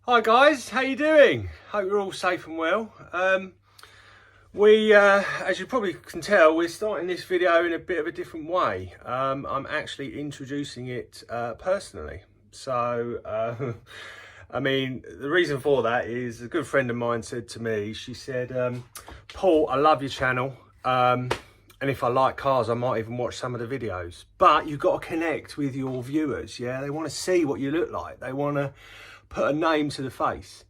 Hi guys, how you doing? Hope you're all safe and well. As you probably can tell, we're starting this video in a bit of a different way. I'm actually introducing it personally. So, I mean, the reason for that is a good friend of mine said to me, she said, Paul, I love your channel. And if I like cars, I might even watch some of the videos. But you've got to connect with your viewers, yeah? They want to see what you look like. They want to put a name to the face.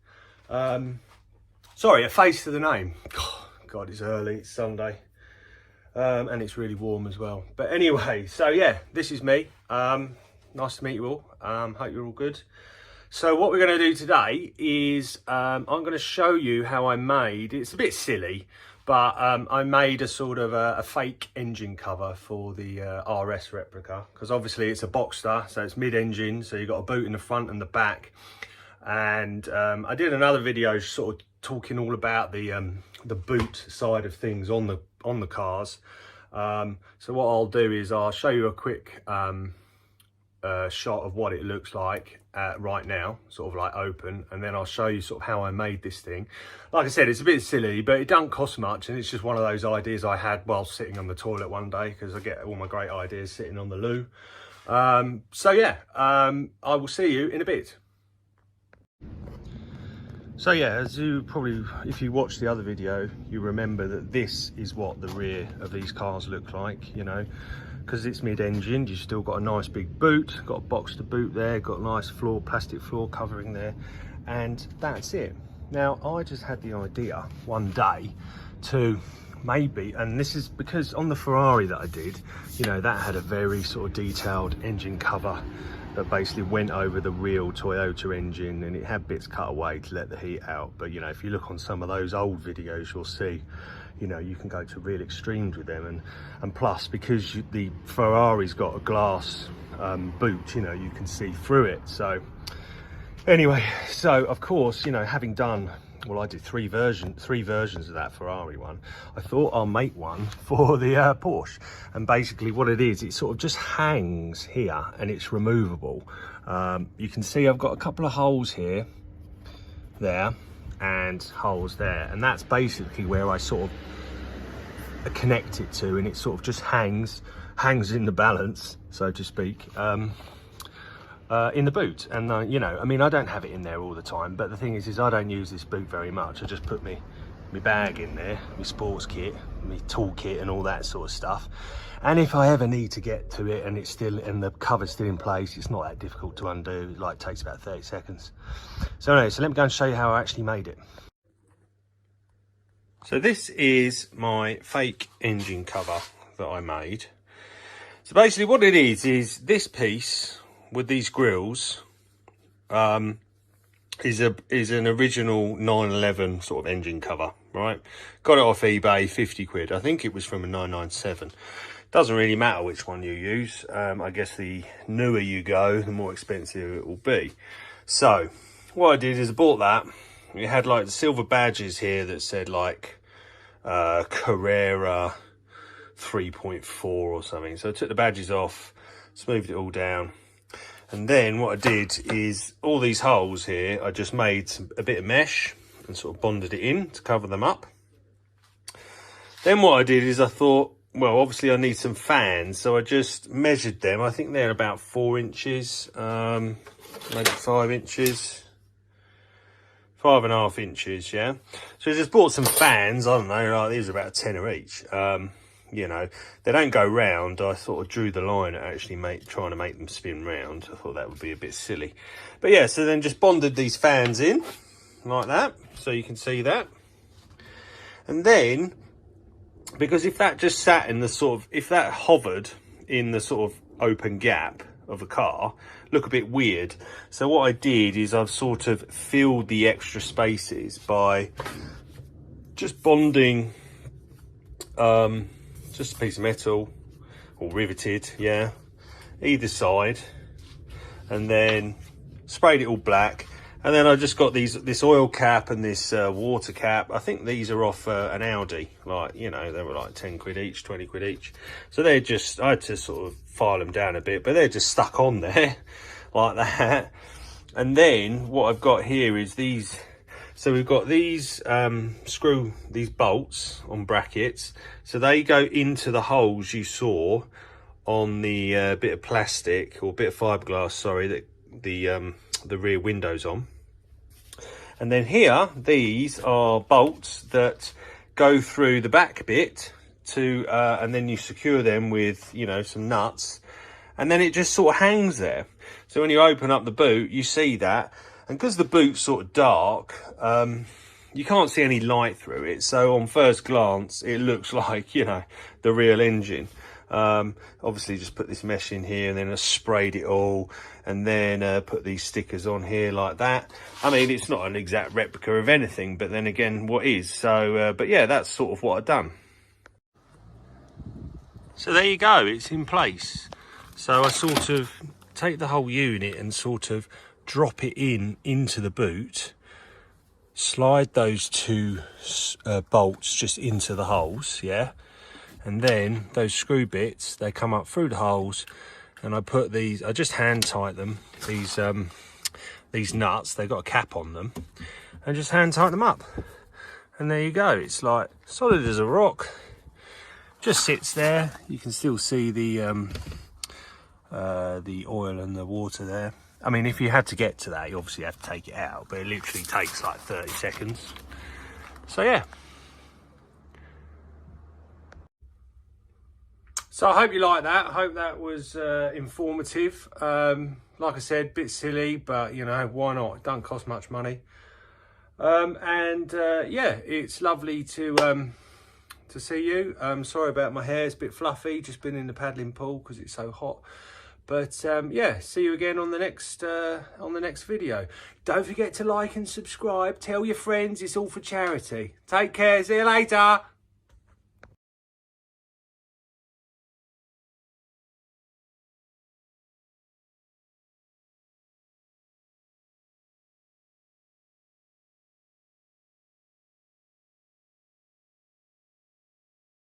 Sorry, a face to the name. God, it's early, it's Sunday. And it's really warm as well. But anyway, so yeah, this is me. Nice to meet you all. Hope you're all good. So what we're going to do today is I'm going to show you how I made, it's a bit silly, but I made a sort of a fake engine cover for the RS Replica, because obviously it's a Boxster, so it's mid-engine, so you've got a boot in the front and the back. And I did another video sort of talking all about the boot side of things on the cars. So what I'll do is I'll show you a quick shot of what it looks like right now, sort of like open, and then I'll show you sort of how I made this thing. Like I said, it's a bit silly, but it doesn't cost much, and it's just one of those ideas I had while sitting on the toilet one day, because I get all my great ideas sitting on the loo. So yeah, I will see you in a bit. So yeah, as you probably, if you watched the other video, you remember that this is what the rear of these cars look like, you know, because it's mid-engine, you've still got a nice big boot, got a Boxster boot there, got a nice floor, plastic floor covering there, and that's it. Now, I just had the idea one day to maybe, and this is because on the Ferrari that I did, you know, that had a very sort of detailed engine cover that basically went over the real Toyota engine, and it had bits cut away to let the heat out. But you know, if you look on some of those old videos, you'll see, you know, you can go to real extremes with them, and plus because the Ferrari's got a glass boot, you know, you can see through it. So anyway, so of course, you know, having done, well, I did three versions of that Ferrari one, I thought I'll make one for the Porsche. And basically what it is, it sort of just hangs here and it's removable. You can see I've got a couple of holes here, there, and holes there, and that's basically where I sort of connect it to, and it sort of just hangs in the balance, so to speak, in the boot. And you know, I mean, I don't have it in there all the time, but the thing is I don't use this boot very much. I just put my bag in there, my sports kit, my tool kit and all that sort of stuff. And if I ever need to get to it and it's still, and the cover's still in place, it's not that difficult to undo. It like takes about 30 seconds. So anyway, so let me go and show you how I actually made it. So this is my fake engine cover that I made. So basically what it is this piece with these grills is an original 911 sort of engine cover, right? Got it off eBay, 50 quid. I think it was from a 997. Doesn't really matter which one you use. I guess the newer you go, the more expensive it will be. So what I did is I bought that. It had like the silver badges here that said like Carrera 3.4 or something. So I took the badges off, smoothed it all down. And then what I did is all these holes here, I just made a bit of mesh and sort of bonded it in to cover them up. Then what I did is I thought, well, obviously I need some fans, so I just measured them. I think they're about 4 inches, maybe 5 inches, 5.5 inches, yeah. So I just bought some fans. I don't know, like these are about a tenner each. You know, they don't go round. I sort of drew the line at actually trying to make them spin round. I thought that would be a bit silly. But yeah, so then just bonded these fans in like that, so you can see that. And then, because if that just sat in the sort of, if that hovered in the sort of open gap of a car, look a bit weird. So what I did is I've sort of filled the extra spaces by just bonding just a piece of metal, or riveted, yeah, either side, and then sprayed it all black. And then I just got this oil cap and this water cap. I think these are off an Audi, like, you know, they were like 10 quid each, 20 quid each. So they're just, I had to sort of file them down a bit, but they're just stuck on there like that. And then what I've got here is these. So we've got these these bolts on brackets. So they go into the holes you saw on the bit of plastic or bit of fiberglass, sorry, that the rear window's on. And then here, these are bolts that go through the back bit to, and then you secure them with, you know, some nuts, and then it just sort of hangs there. So when you open up the boot, you see that, and because the boot's sort of dark, you can't see any light through it. So on first glance, it looks like, you know, the real engine. Obviously just put this mesh in here, and then I sprayed it all, and then put these stickers on here like that. I mean, it's not an exact replica of anything, but then again, what is? So but yeah, that's sort of what I've done. So there you go, it's in place. So I sort of take the whole unit and sort of drop it into the boot, slide those two bolts just into the holes, yeah, and then those screw bits, they come up through the holes, and I put these, I just hand tight them, these nuts, they've got a cap on them, and just hand tighten them up, and there you go. It's like solid as a rock, just sits there. You can still see the oil and the water there. I mean, if you had to get to that, you obviously have to take it out, but it literally takes like 30 seconds. So yeah. So I hope you like that. I hope that was informative. Like I said, bit silly, but you know, why not? It doesn't cost much money. Yeah, it's lovely to see you. Sorry about my hair, it's a bit fluffy, just been in the paddling pool because it's so hot. But yeah, see you again on the next video. Don't forget to like and subscribe. Tell your friends, it's all for charity. Take care, see you later.